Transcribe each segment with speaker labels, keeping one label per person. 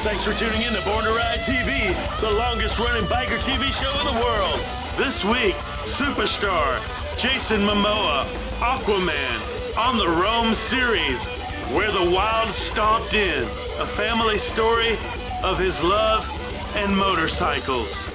Speaker 1: Thanks for tuning in to Born to Ride TV, the longest running biker TV show in the world. This week, Superstar, Jason Momoa, Aquaman, on the Rome series, Where the Wild Stomped In, a family story of his love and motorcycles.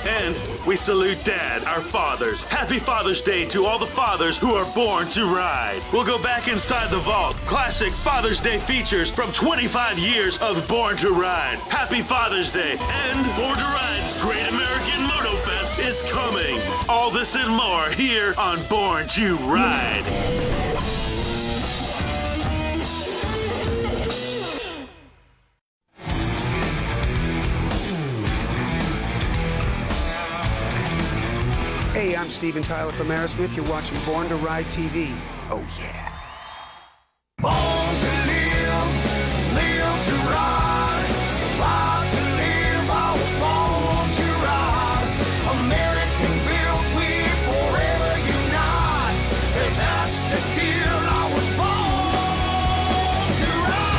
Speaker 1: And we salute Dad, our fathers. Happy Father's Day to all the fathers who are born to ride. We'll go back inside the vault. Classic Father's Day features from 25 years of Born to Ride. Happy Father's Day. And Born to Ride's Great American MotoFest is coming. All this and more here on Born to Ride.
Speaker 2: Hey, I'm Steven Tyler from Aerosmith. You're watching Born to Ride TV. Oh, yeah.
Speaker 3: Born to live, live to ride, ride to live, I was born to ride. American built, we forever unite, and that's the deal, I was born to ride.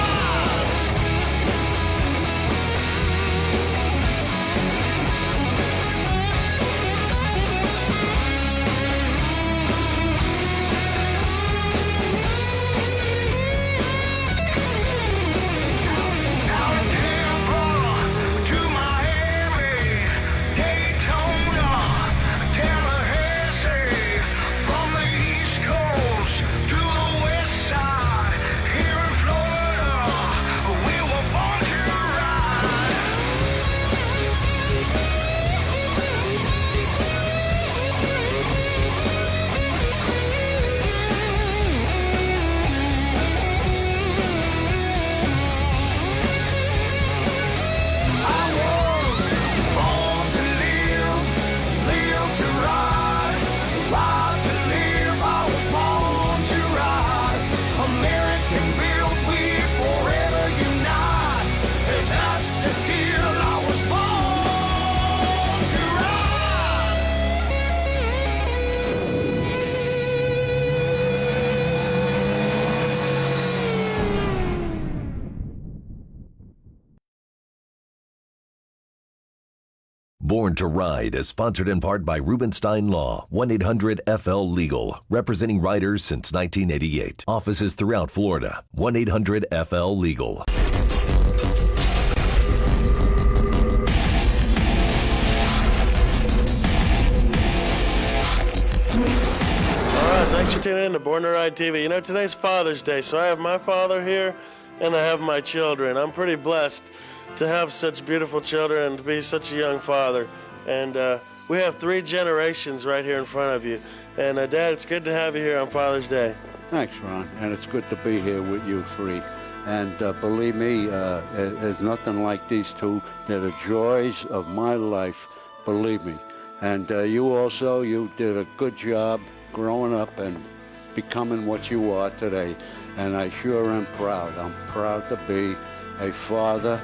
Speaker 4: Born to Ride is sponsored in part by Rubenstein Law, 1-800-FL-LEGAL, representing riders since 1988. Offices throughout Florida, 1-800-FL-LEGAL.
Speaker 1: All right, thanks for tuning in to Born to Ride TV. You know, today's Father's Day, so I have my father here, and I have my children. I'm pretty blessed to have such beautiful children and to be such a young father. And we have 3 generations right here in front of you. And Dad, it's good to have you here on Father's Day.
Speaker 5: Thanks, Ron, and it's good to be here with you 3. And believe me, there's nothing like these 2. They're the joys of my life, believe me. And you did a good job growing up and becoming what you are today. And I sure am proud. I'm proud to be a father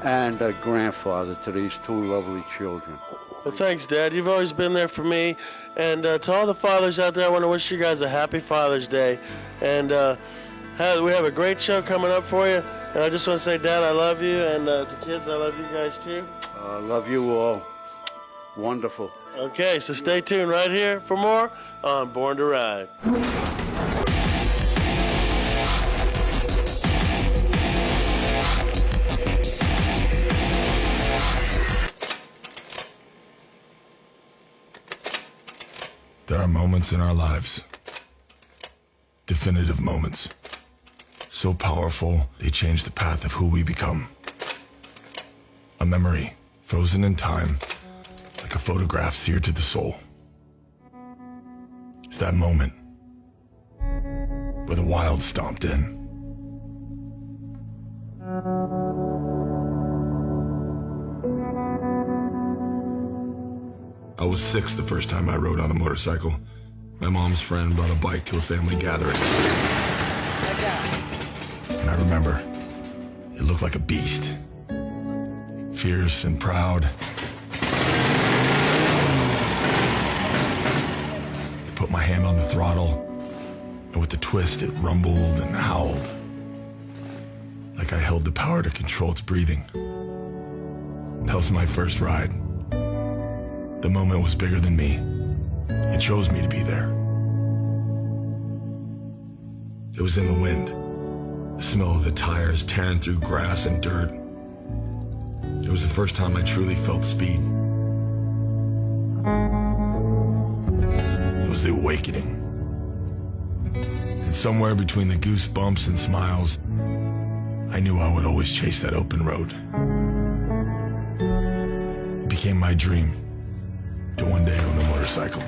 Speaker 5: and a grandfather to these 2 lovely children.
Speaker 1: Well, thanks, Dad. You've always been there for me. And to all the fathers out there, I want to wish you guys a happy Father's Day. And we have a great show coming up for you. And I just want to say, Dad, I love you. And to kids, I love you guys too.
Speaker 5: I love you all. Wonderful.
Speaker 1: Okay, so stay tuned right here for more on Born to Ride.
Speaker 6: There are moments in our lives, definitive moments, so powerful they change the path of who we become. A memory frozen in time, like a photograph seared to the soul. It's that moment where the wild stomped in. I was 6 the first time I rode on a motorcycle. My mom's friend brought a bike to a family gathering. And I remember, it looked like a beast. Fierce and proud. I put my hand on the throttle, and with the twist, it rumbled and howled. Like like I held the power to control its breathing. That was my first ride. The moment was bigger than me. It chose me to be there. It was in the wind, the smell of the tires tearing through grass and dirt. It was the first time I truly felt speed. It was the awakening. And somewhere between the goosebumps and smiles, I knew I would always chase that open road. It became my dream to one day own a motorcycle.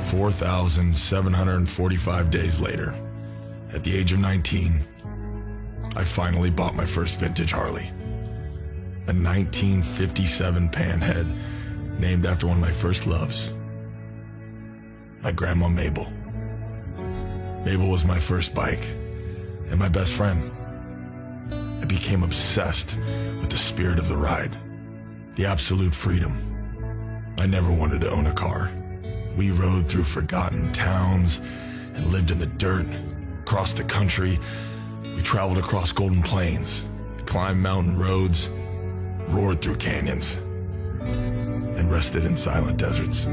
Speaker 6: $4,745 days later, at the age of 19, I finally bought my first vintage Harley. A 1957 Panhead named after one of my first loves, my grandma Mabel. Mabel was my first bike and my best friend. I became obsessed with the spirit of the ride, the absolute freedom. I never wanted to own a car. We rode through forgotten towns and lived in the dirt, crossed the country. We traveled across golden plains, climbed mountain roads, roared through canyons, and rested in silent deserts.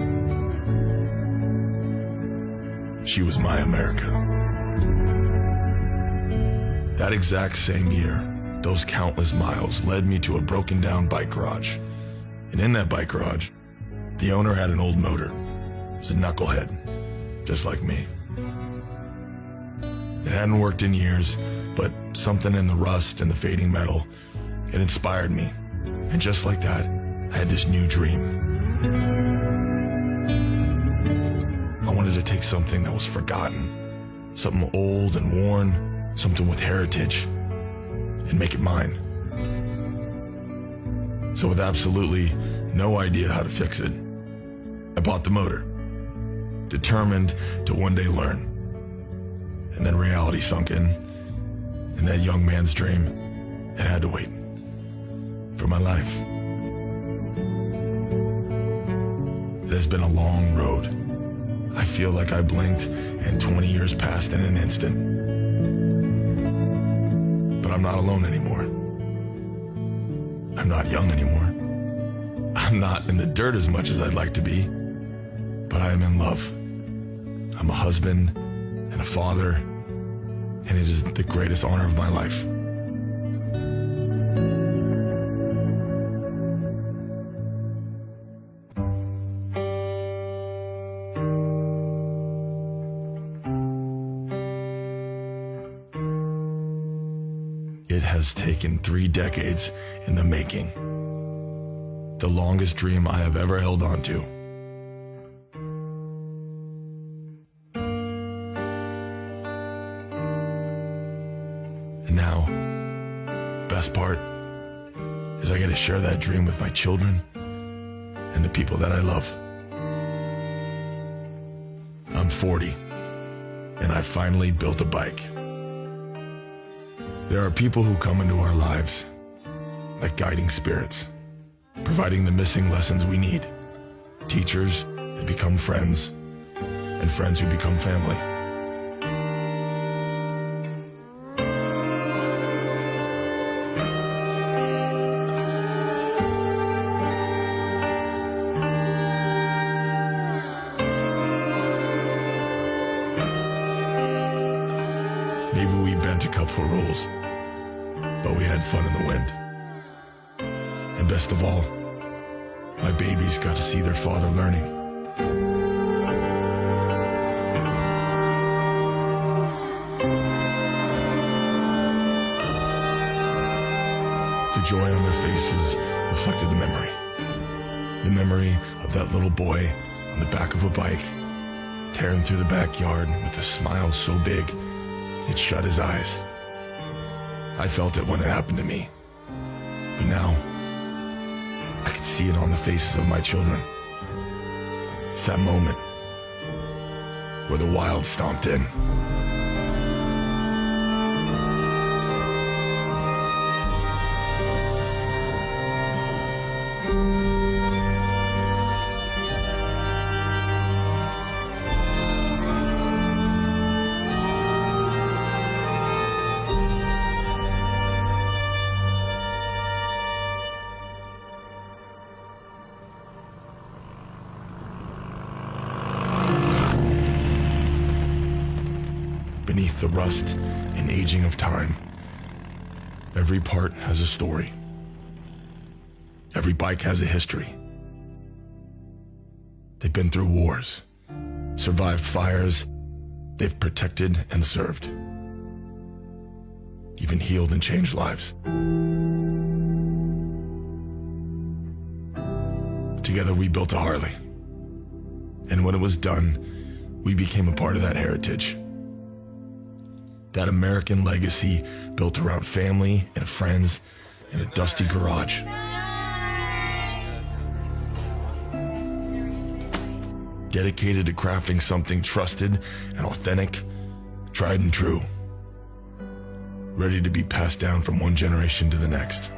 Speaker 6: She was my America. That exact same year, those countless miles led me to a broken down bike garage. And in that bike garage, the owner had an old motor. It was a knucklehead, just like me. It hadn't worked in years, but something in the rust and the fading metal, it inspired me. And just like that, I had this new dream. I wanted to take something that was forgotten, something old and worn, something with heritage, and make it mine. So with absolutely no idea how to fix it, I bought the motor, determined to one day learn. And then reality sunk in, and that young man's dream, it had to wait for my life. It has been a long road. I feel like I blinked and 20 years passed in an instant. But I'm not alone anymore. I'm not young anymore. I'm not in the dirt as much as I'd like to be, but I am in love. I'm a husband and a father, and it is the greatest honor of my life. It has taken 3 decades in the making. The longest dream I have ever held on to. And now, best part is I get to share that dream with my children and the people that I love. I'm 40, and I finally built a bike. There are people who come into our lives like guiding spirits, providing the missing lessons we need. Teachers that become friends, and friends who become family. Maybe we bent a couple of rules, but we had fun in the wind. And best of all, my babies got to see their father learning. The joy on their faces reflected the memory. The memory of that little boy on the back of a bike, tearing through the backyard with a smile so big, it shut his eyes. I felt it when it happened to me. But now, I could see it on the faces of my children. It's that moment where the wild stomped in. beneath the rust and aging of time. Every part has a story. Every bike has a history. They've been through wars, survived fires, they've protected and served, even healed and changed lives. Together we built a Harley. And when it was done, we became a part of that heritage. That American legacy built around family and friends in a dusty garage. Dedicated to crafting something trusted and authentic, tried and true. Ready to be passed down from one generation to the next.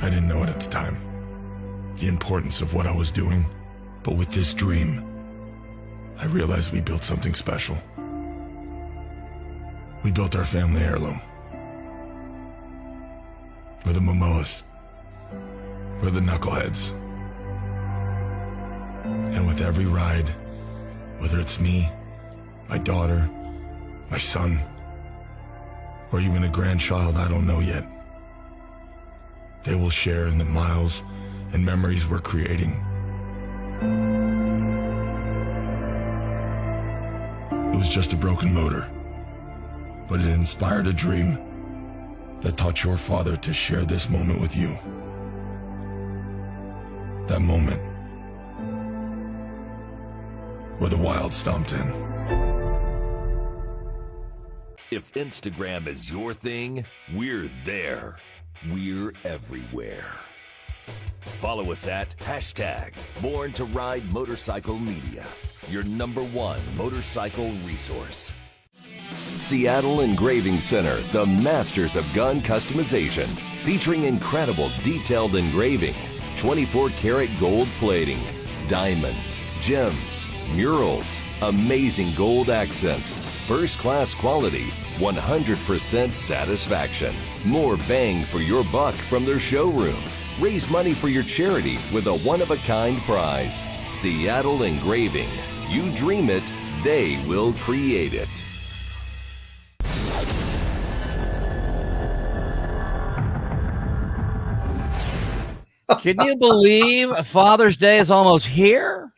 Speaker 6: I didn't know it at the time, the importance of what I was doing, but with this dream, I realized we built something special. We built our family heirloom. We're the Momoas. We're the Knuckleheads. And with every ride, whether it's me, my daughter, my son, or even a grandchild I don't know yet, they will share in the miles and memories we're creating. It was just a broken motor, but it inspired a dream that taught your father to share this moment with you. That moment where the wild stomped in.
Speaker 4: If Instagram is your thing, we're there. We're everywhere. Follow us at #Born to Ride Motorcycle Media, your #1 motorcycle resource. Seattle Engraving Center, the masters of gun customization, featuring incredible detailed engraving, 24-karat gold plating, diamonds, gems, murals, amazing gold accents, first-class quality, 100% satisfaction. More bang for your buck from their showroom. Raise money for your charity with a one-of-a-kind prize. Seattle Engraving. You dream it, they will create it.
Speaker 7: Can you believe Father's Day is almost here?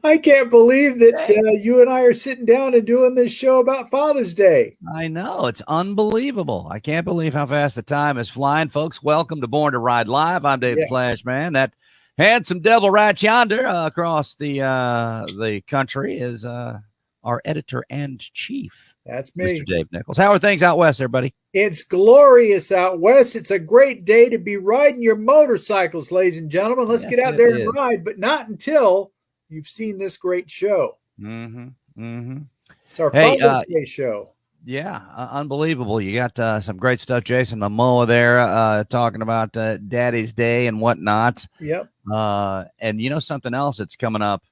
Speaker 8: I can't believe that you and I are sitting down and doing this show about Father's Day.
Speaker 7: I know. It's unbelievable. I can't believe how fast the time is flying. Folks, welcome to Born to Ride Live. I'm Dave the Flash Man. That handsome devil right yonder across the country is our editor and chief.
Speaker 8: That's me.
Speaker 7: Mr. Dave Nichols. How are things out west, everybody?
Speaker 8: It's glorious out west. It's a great day to be riding your motorcycles, ladies and gentlemen. Let's get out there and ride, but not until you've seen this great show. It's our Father's Day show.
Speaker 7: Yeah, unbelievable. You got some great stuff. Jason Momoa there talking about Daddy's Day and whatnot.
Speaker 8: Yep.
Speaker 7: And you know something else that's coming up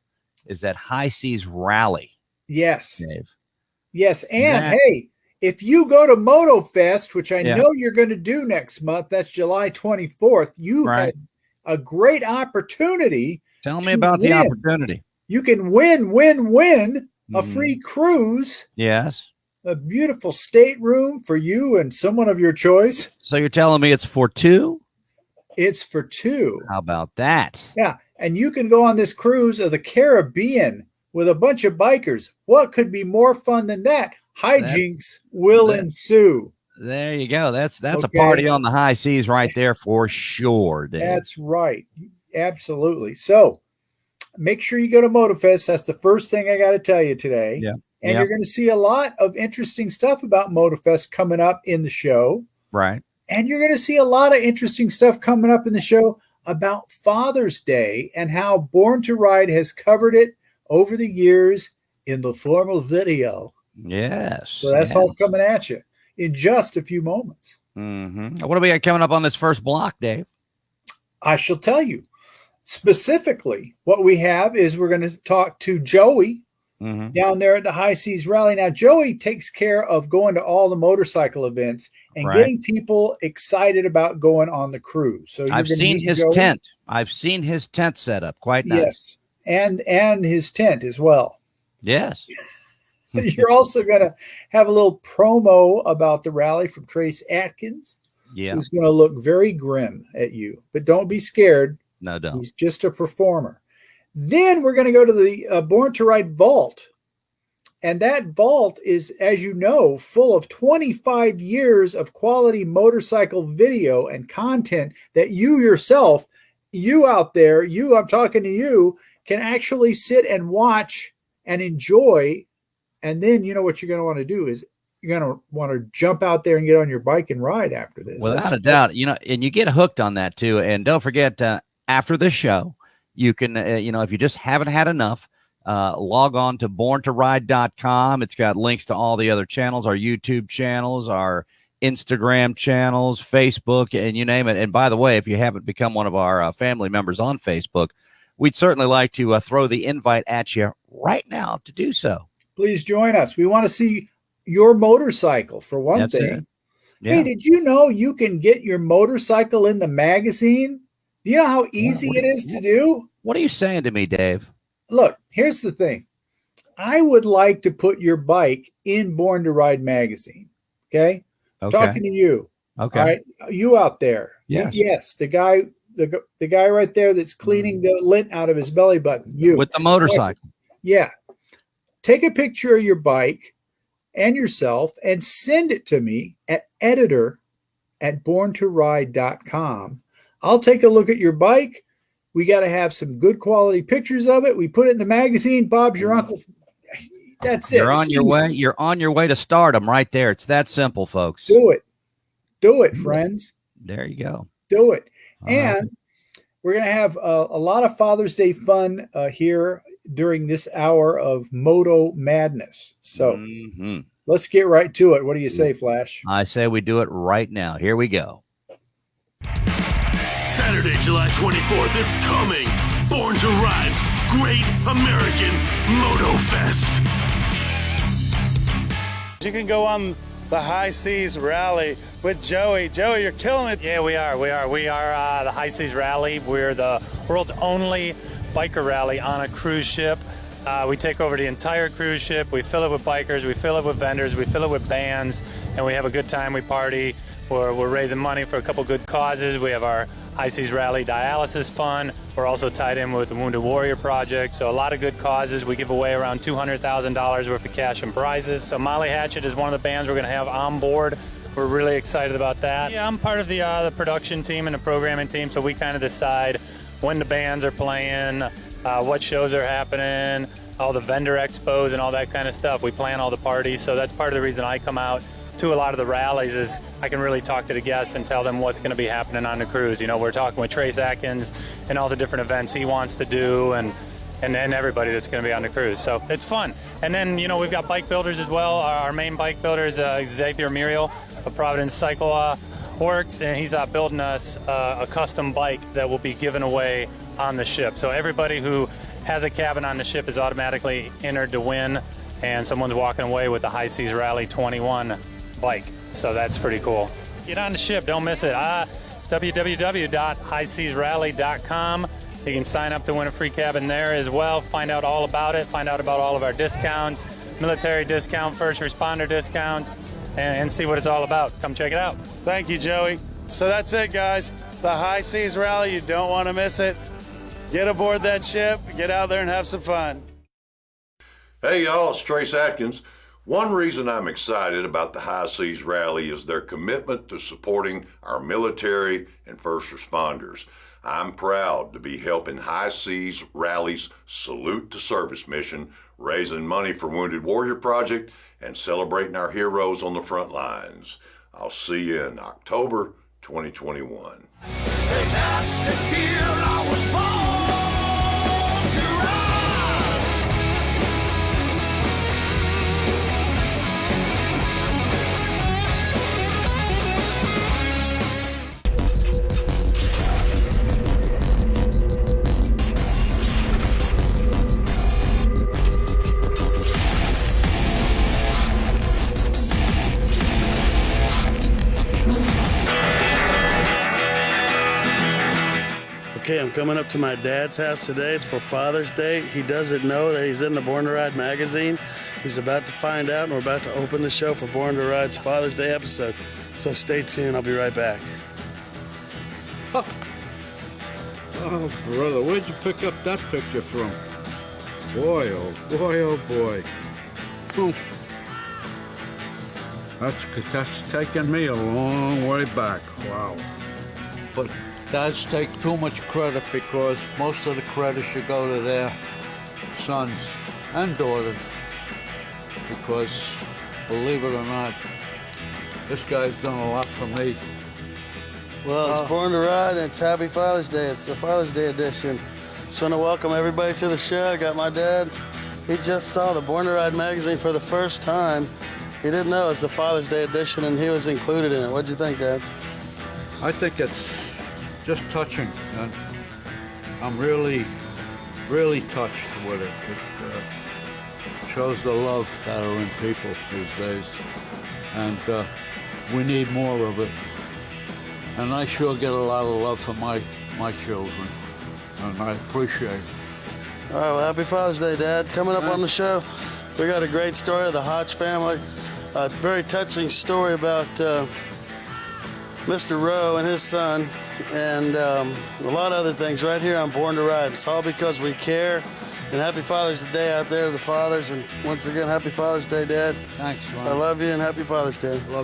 Speaker 7: is that High Seas Rally.
Speaker 8: Yes.
Speaker 7: Dave.
Speaker 8: Yes, and hey, if you go to MotoFest, which I know you're going to do next month, that's July 24th, you have a great opportunity.
Speaker 7: Tell me about the opportunity.
Speaker 8: You can win a free cruise.
Speaker 7: Yes.
Speaker 8: A beautiful stateroom for you and someone of your choice.
Speaker 7: So you're telling me it's for two?
Speaker 8: It's for two.
Speaker 7: How about that?
Speaker 8: Yeah, and you can go on this cruise of the Caribbean with a bunch of bikers. What could be more fun than that? Hijinks will ensue.
Speaker 7: There you go. That's a party on the high seas right there for sure, Dave.
Speaker 8: That's right. Absolutely. So make sure you go to MotoFest. That's the first thing I got to tell you today.
Speaker 7: Yeah.
Speaker 8: And you're going to see a lot of interesting stuff about MotoFest coming up in the show.
Speaker 7: Right.
Speaker 8: And you're going to see a lot of interesting stuff coming up in the show about Father's Day and how Born to Ride has covered it over the years in the form of video.
Speaker 7: Yes.
Speaker 8: So that's all coming at you in just a few moments.
Speaker 7: What do we got coming up on this first block, Dave?
Speaker 8: I shall tell you. Specifically, what we have is we're going to talk to Joey down there at the High Seas Rally. Now, Joey takes care of going to all the motorcycle events and
Speaker 7: Right.
Speaker 8: getting people excited about going on the cruise. So
Speaker 7: I've seen his tent. I've seen his tent set up. Quite nice.
Speaker 8: Yes, and his tent as well.
Speaker 7: Yes.
Speaker 8: You're also going to have a little promo about the rally from Trace Atkins,
Speaker 7: Yeah.
Speaker 8: who's going to look very grim at you. But don't be scared.
Speaker 7: No, don't.
Speaker 8: He's just a performer. Then we're going to go to the Born to Ride vault. And that vault is, as you know, full of 25 years of quality motorcycle video and content that you yourself, you out there, I'm talking to you, can actually sit and watch and enjoy. And then you know what you're going to want to do is you're going to want to jump out there and get on your bike and ride after this.
Speaker 7: Without a doubt, and you get hooked on that too. And don't forget, after the show, you can, if you just haven't had enough, log on to borntoride.com. It's got links to all the other channels, our YouTube channels, our Instagram channels, Facebook, and you name it. And by the way, if you haven't become one of our family members on Facebook, we'd certainly like to throw the invite at you right now to do so.
Speaker 8: Please join us. We want to see your motorcycle for one thing.
Speaker 7: Yeah.
Speaker 8: Hey, did you know you can get your motorcycle in the magazine? Do you know how easy it is to do?
Speaker 7: What are you saying to me, Dave?
Speaker 8: Look, here's the thing. I would like to put your bike in Born to Ride magazine. Okay. Talking to you.
Speaker 7: Okay.
Speaker 8: All right. You out there.
Speaker 7: Yes.
Speaker 8: Yes. The guy right there that's cleaning the lint out of his belly button. You.
Speaker 7: With the motorcycle.
Speaker 8: Yeah. Take a picture of your bike and yourself and send it to me at editor@borntoride.com. I'll take a look at your bike. We got to have some good quality pictures of it. We put it in the magazine. Bob's your uncle. That's it.
Speaker 7: You're on your way. You're on your way to stardom right there. It's that simple, folks.
Speaker 8: Do it. Do it, friends.
Speaker 7: There you go.
Speaker 8: Do it. And we're going to have a lot of Father's Day fun here during this hour of Moto Madness. So let's get right to it. What do you say, Flash?
Speaker 7: I say we do it right now. Here we go.
Speaker 1: Saturday, July 24th, it's coming. Born to Ride's Great American MotoFest.
Speaker 9: You can go on the High Seas Rally with Joey. Joey, you're killing it.
Speaker 10: Yeah, we are. We are the High Seas Rally. We're the world's only biker rally on a cruise ship. We take over the entire cruise ship. We fill it with bikers. We fill it with vendors. We fill it with bands, and we have a good time. We party. We're raising money for a couple good causes. We have our High Seas Rally Dialysis Fund. We're also tied in with the Wounded Warrior Project. So a lot of good causes. We give away around $200,000 worth of cash and prizes. So Molly Hatchet is one of the bands we're going to have on board. We're really excited about that. Yeah, I'm part of the production team and the programming team, so we kind of decide when the bands are playing, what shows are happening, all the vendor expos and all that kind of stuff. We plan all the parties, so that's part of the reason I come out to a lot of the rallies is I can really talk to the guests and tell them what's going to be happening on the cruise. You know, we're talking with Trace Atkins and all the different events he wants to do and everybody that's going to be on the cruise. So it's fun. And then, you know, we've got bike builders as well. Our main bike builder is Xavier Muriel of Providence Cycle Works, and he's building us a custom bike that will be given away on the ship. So everybody who has a cabin on the ship is automatically entered to win, and someone's walking away with the High Seas Rally 21 bike. So that's pretty cool. Get on the ship, don't miss it. www.highseasrally.com. You can sign up to win a free cabin there as well. Find out all about it. Find out about all of our discounts, military discount, first responder discounts, and see what it's all about. Come check it out.
Speaker 9: Thank you, Joey. So that's it, guys. The High Seas Rally, you don't want to miss it. Get aboard that ship, get out there and have some fun.
Speaker 11: Hey y'all, it's Trace Atkins. One reason I'm excited about the High Seas Rally is their commitment to supporting our military and first responders. I'm proud to be helping High Seas Rally's Salute to Service mission, raising money for Wounded Warrior Project and celebrating our heroes on the front lines. I'll see you in October 2021.
Speaker 3: That's the deal I was born to ride.
Speaker 12: Okay, I'm coming up to my dad's house today. It's for Father's Day. He doesn't know that he's in the Born to Ride magazine. He's about to find out, and we're about to open the show for Born to Ride's Father's Day episode. So stay tuned. I'll be right back.
Speaker 13: Oh, brother, where'd you pick up that picture from? Boy, oh boy, oh boy. That's taken me a long way back. Wow. But dads take too much credit because most of the credit should go to their sons and daughters. Because, believe it or not, this guy's done a lot for me.
Speaker 12: Well, it's Born to Ride, and it's Happy Father's Day. It's the Father's Day edition. Just want to welcome everybody to the show. I got my dad. He just saw the Born to Ride magazine for the first time. He didn't know it was the Father's Day edition, and he was included in it. What'd you think, Dad?
Speaker 13: I think it's just touching, and I'm really, really touched with it. It shows the love that are in people these days, and we need more of it. And I sure get a lot of love from my children, and I appreciate it.
Speaker 12: All right, well, Happy Father's Day, Dad. Coming up on the show, we got a great story of the Hodge family. A very touching story about Mr. Rowe and his son, and a lot of other things right here on Born to Ride. It's all because we care. And Happy Father's Day out there to the fathers. And once again, Happy Father's Day, Dad.
Speaker 13: Thanks, Ron.
Speaker 12: I love you, and Happy Father's Day.
Speaker 13: Love.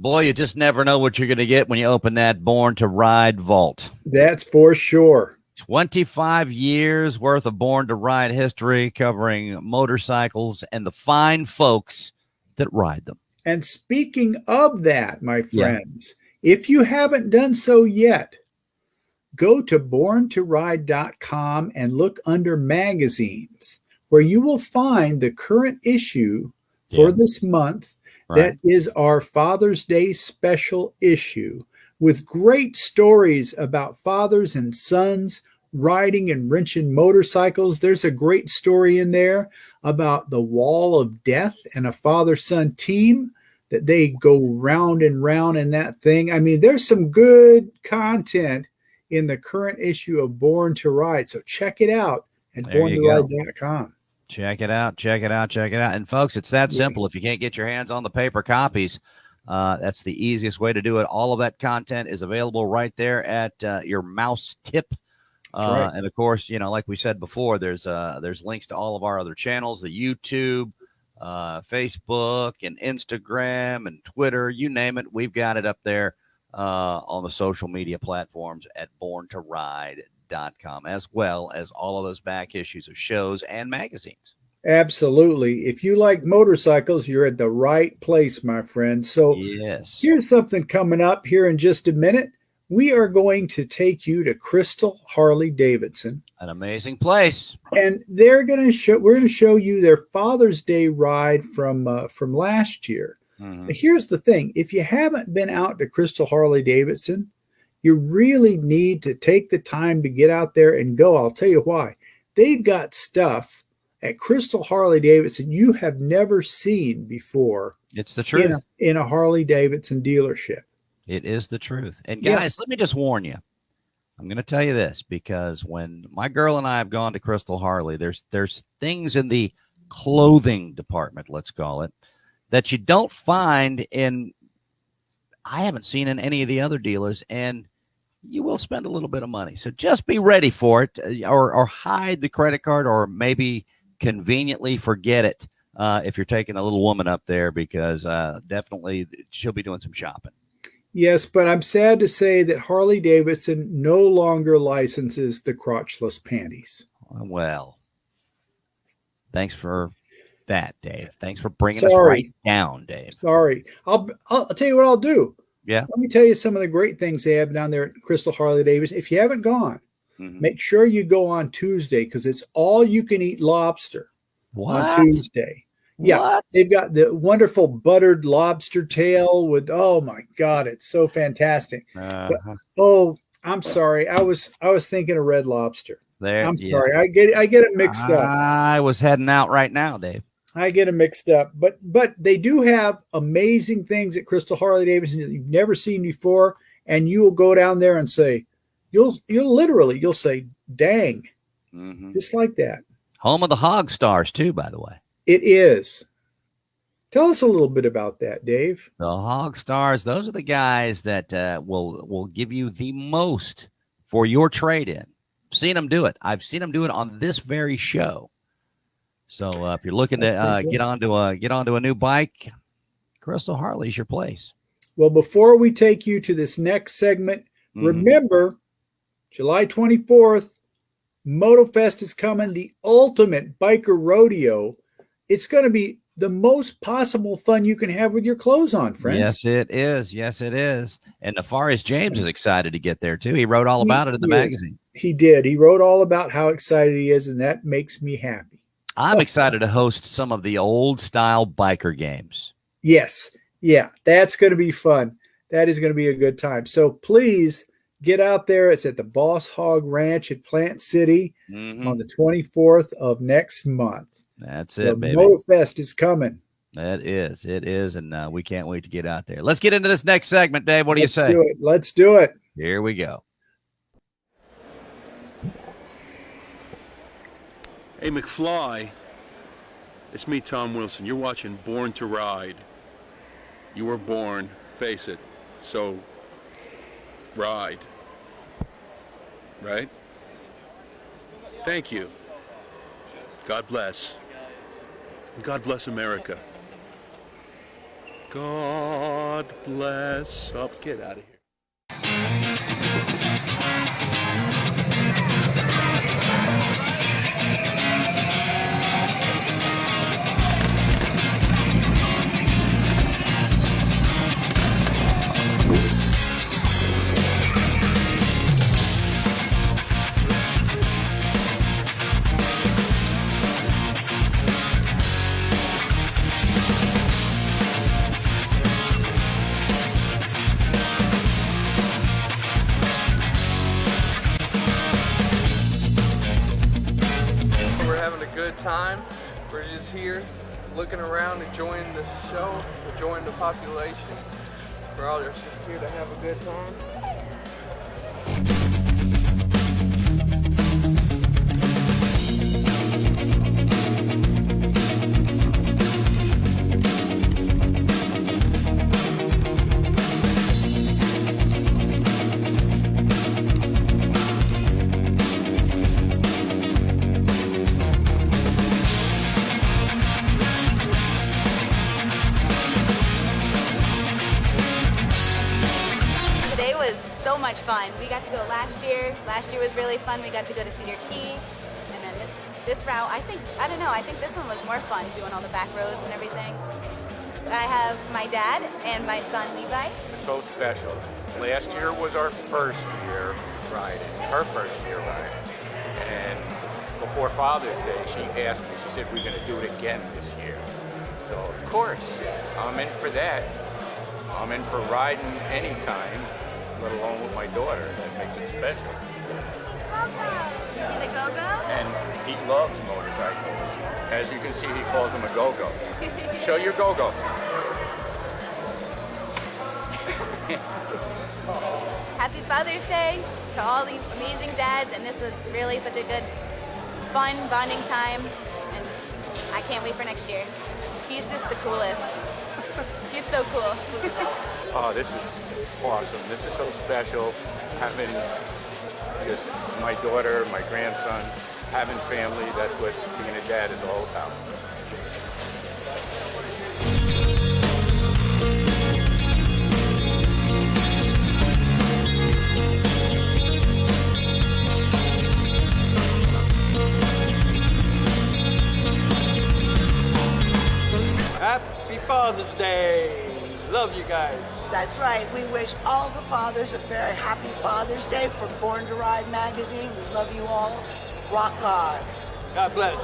Speaker 7: Boy, you just never know what you're going to get when you open that Born to Ride vault.
Speaker 8: That's for sure.
Speaker 7: 25 years worth of Born to Ride history covering motorcycles and the fine folks that ride them.
Speaker 8: And speaking of that, my friends, if you haven't done so yet, go to borntoride.com and look under magazines, where you will find the current issue for this month. That is our Father's Day special issue with great stories about fathers and sons riding and wrenching motorcycles. There's a great story in there about the wall of death and a father-son team that they go round and round in that thing. I mean, there's some good content in the current issue of Born to Ride. So check it out at borntoride.com.
Speaker 7: Check it out. Check it out. Check it out. And folks, it's that simple. If you can't get your hands on the paper copies, that's the easiest way to do it. All of that content is available right there at your mouse tip.
Speaker 8: Right.
Speaker 7: And of course, you know, like we said before, there's links to all of our other channels, the YouTube, Facebook, and Instagram, and Twitter. You name it, we've got it up there on the social media platforms at borntoride.com, as well as all of those back issues of shows and magazines.
Speaker 8: Absolutely. If you like motorcycles, you're at the right place, my friend. So here's something coming up here in just a minute. We are going to take you to Crystal Harley Davidson.
Speaker 7: An amazing place.
Speaker 8: And we're going to show you their Father's Day ride from last year. But here's the thing. If you haven't been out to Crystal Harley Davidson, you really need to take the time to get out there and go. I'll tell you why. They've got stuff at Crystal Harley Davidson you have never seen before.
Speaker 7: It's the truth.
Speaker 8: In a Harley Davidson dealership.
Speaker 7: It is the truth. And guys, let me just warn you. I'm going to tell you this, because when my girl and I have gone to Crystal Harley, there's things in the clothing department, let's call it, that you don't find I haven't seen in any of the other dealers, and you will spend a little bit of money. So just be ready for it, or hide the credit card, or maybe conveniently forget it if you're taking a little woman up there, because definitely she'll be doing some shopping.
Speaker 8: Yes, but I'm sad to say that Harley Davidson no longer licenses the crotchless panties.
Speaker 7: Well, thanks for that, Dave. Thanks for bringing us right down, Dave.
Speaker 8: Sorry. I'll tell you what I'll do.
Speaker 7: Yeah.
Speaker 8: Let me tell you some of the great things they have down there at Crystal Harley Davidson. If you haven't gone, make sure you go on Tuesday, because it's all you can eat lobster on Tuesday. Yeah,
Speaker 7: What?
Speaker 8: they've got the wonderful buttered lobster tail with. Oh my God, it's so fantastic. But, I'm sorry, I was thinking of Red Lobster.
Speaker 7: There,
Speaker 8: I'm
Speaker 7: yeah.
Speaker 8: sorry, I get it mixed up.
Speaker 7: I was heading out right now, Dave.
Speaker 8: I get them mixed up, but they do have amazing things at Crystal Harley Davidson that you've never seen before, and you will go down there and say, you'll say, "Dang," just like that.
Speaker 7: Home of the Hog Stars too, by the way.
Speaker 8: It is. Tell us a little bit about that, Dave.
Speaker 7: The Hog Stars, those are the guys that will give you the most for your trade-in. Seen them do it. I've seen them do it on this very show. So if you're looking to get onto a new bike, Crystal Harley's your place.
Speaker 8: Well, before we take you to this next segment, remember July 24th, MotoFest is coming, the ultimate biker rodeo. It's going to be the most possible fun you can have with your clothes on, friends.
Speaker 7: Yes, it is. Yes, it is. And Nefarious James is excited to get there too. He wrote all about it in the magazine.
Speaker 8: He did. He wrote all about how excited he is, and that makes me happy.
Speaker 7: I'm excited to host some of the old style biker games.
Speaker 8: Yes. Yeah, that's going to be fun. That is going to be a good time. So please get out there. It's at the Boss Hog Ranch at Plant City on the 24th of next month.
Speaker 7: That's it, baby.
Speaker 8: MotoFest is coming.
Speaker 7: It is, and we can't wait to get out there. Let's get into this next segment, Dave. What do you say?
Speaker 8: Let's do it.
Speaker 7: Here we go.
Speaker 14: Hey, McFly, it's me, Tom Wilson. You're watching Born to Ride. You were born, face it, so ride. Right? Thank you. God bless. And God bless America. God bless. Oh, get out of here.
Speaker 15: Time. We're just here looking around, enjoying the show, enjoying the population. We're all just here to have a good time.
Speaker 16: Much fun. We got to go last year. Last year was really fun. We got to go to Cedar Key, and then this route, I think this one was more fun, doing all the back roads and everything. I have my dad and my son Levi.
Speaker 17: It's so special. Last year was our first year riding, and before Father's Day, she asked me. She said, "We're going to do it again this year." So of course, I'm in for that. I'm in for riding anytime, let alone with my daughter. That makes it special.
Speaker 16: See the go-go?
Speaker 17: And he loves motorcycles. As you can see, he calls them a go-go. Show your go-go.
Speaker 16: Happy Father's Day to all the amazing dads, and this was really such a good, fun, bonding time, and I can't wait for next year. He's just the coolest. He's so cool.
Speaker 17: Oh, this is awesome. This is so special. Having just my daughter, my grandson, having family, that's what being a dad is all about.
Speaker 18: Happy Father's Day. Love you guys.
Speaker 19: That's right. We wish all the fathers a very happy Father's Day from Born to Ride magazine. We love you all. Rock on.
Speaker 18: God bless.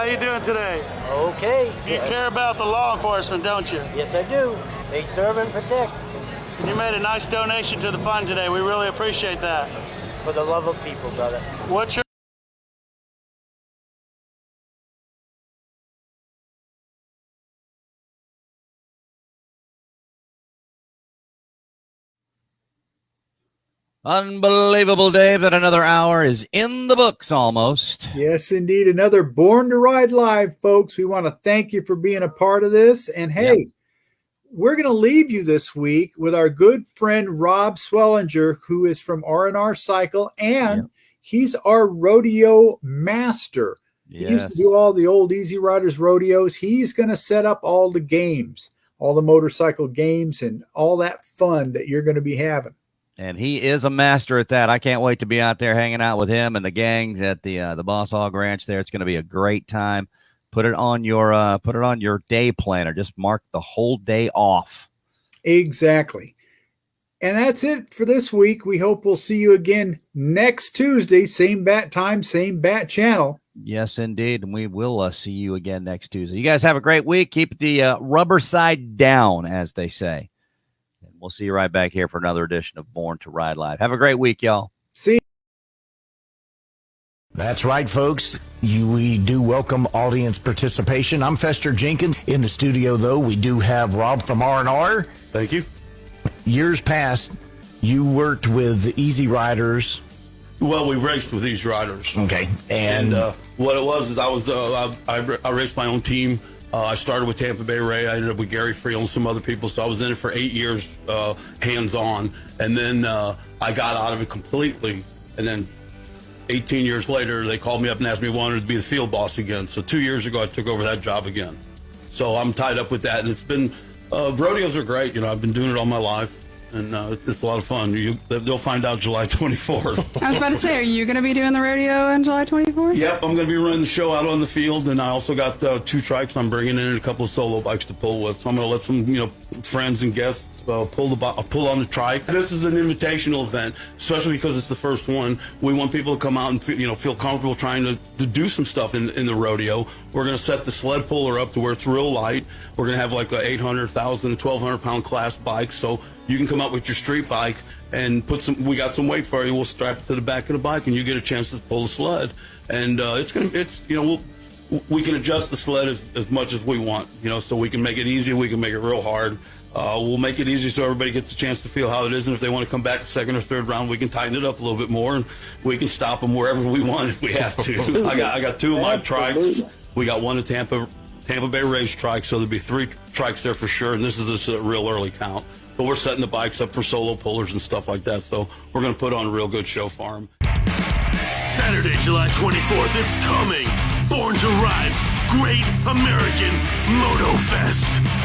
Speaker 9: how you doing today?
Speaker 20: Okay.
Speaker 9: You care about the law enforcement, don't you?
Speaker 20: Yes, I do. They serve and protect.
Speaker 9: You made a nice donation to the fund today. We really appreciate that.
Speaker 20: For the love of people, brother.
Speaker 9: What's your
Speaker 7: Unbelievable, Dave, that another hour is in the books almost.
Speaker 8: Yes, indeed. Another Born to Ride Live, folks. We want to thank you for being a part of this. And hey, we're going to leave you this week with our good friend Rob Swellinger, who is from R&R Cycle, and he's our rodeo master. He used to do all the old Easy Riders rodeos. He's going to set up all the games, all the motorcycle games, and all that fun that you're going to be having.
Speaker 7: And he is a master at that. I can't wait to be out there hanging out with him and the gangs at the Boss Hog Ranch there. It's going to be a great time. Put it on your day planner. Just mark the whole day off.
Speaker 8: Exactly. And that's it for this week. We hope we'll see you again next Tuesday, same bat time, same bat channel.
Speaker 7: Yes, indeed. And we will see you again next Tuesday. You guys have a great week. Keep the rubber side down, as they say. And we'll see you right back here for another edition of Born to Ride Live. Have a great week, y'all.
Speaker 8: See you.
Speaker 21: That's right, folks. We do welcome audience participation. I'm Fester Jenkins. In the studio, though, we do have Rob from R&R.
Speaker 14: Thank you.
Speaker 21: Years past, you worked with Easy Riders.
Speaker 14: Well, we raced with Easy Riders.
Speaker 21: Okay. And
Speaker 14: what it was is I raced my own team. I started with Tampa Bay Ray. I ended up with Gary Friel and some other people. So I was in it for 8 years, hands-on. And then I got out of it completely. And then 18 years later, they called me up and asked me if I wanted to be the field boss again. So 2 years ago, I took over that job again. So I'm tied up with that. And it's been, rodeos are great. You know, I've been doing it all my life. And it's a lot of fun. They'll find out July 24th.
Speaker 22: I was about to say, are you going to be doing the rodeo on July 24th?
Speaker 14: Yep, I'm going to be running the show out on the field, and I also got 2 trikes I'm bringing in and a couple of solo bikes to pull with. So I'm going to let some, friends and guests pull on the trike. This is an invitational event, especially because it's the first one. We want people to come out and feel comfortable trying to do some stuff in the rodeo. We're going to set the sled puller up to where it's real light. We're going to have like a 800, 1,000, 1,200 pound class bike, so you can come up with your street bike and we got some weight for you. We'll strap it to the back of the bike and you get a chance to pull the sled. And we can adjust the sled as much as we want, so we can make it easy, we can make it real hard. We'll make it easy so everybody gets a chance to feel how it is, and if they want to come back a second or third round, we can tighten it up a little bit more, and we can stop them wherever we want if we have to. I got 2 of my trikes. We got 1 at Tampa Bay Race trike, so there'll be 3 trikes there for sure, and this is a real early count. But we're setting the bikes up for solo pullers and stuff like that, so we're going to put on a real good show for them.
Speaker 1: Saturday, July 24th, it's coming. Born to Ride's Great American MotoFest.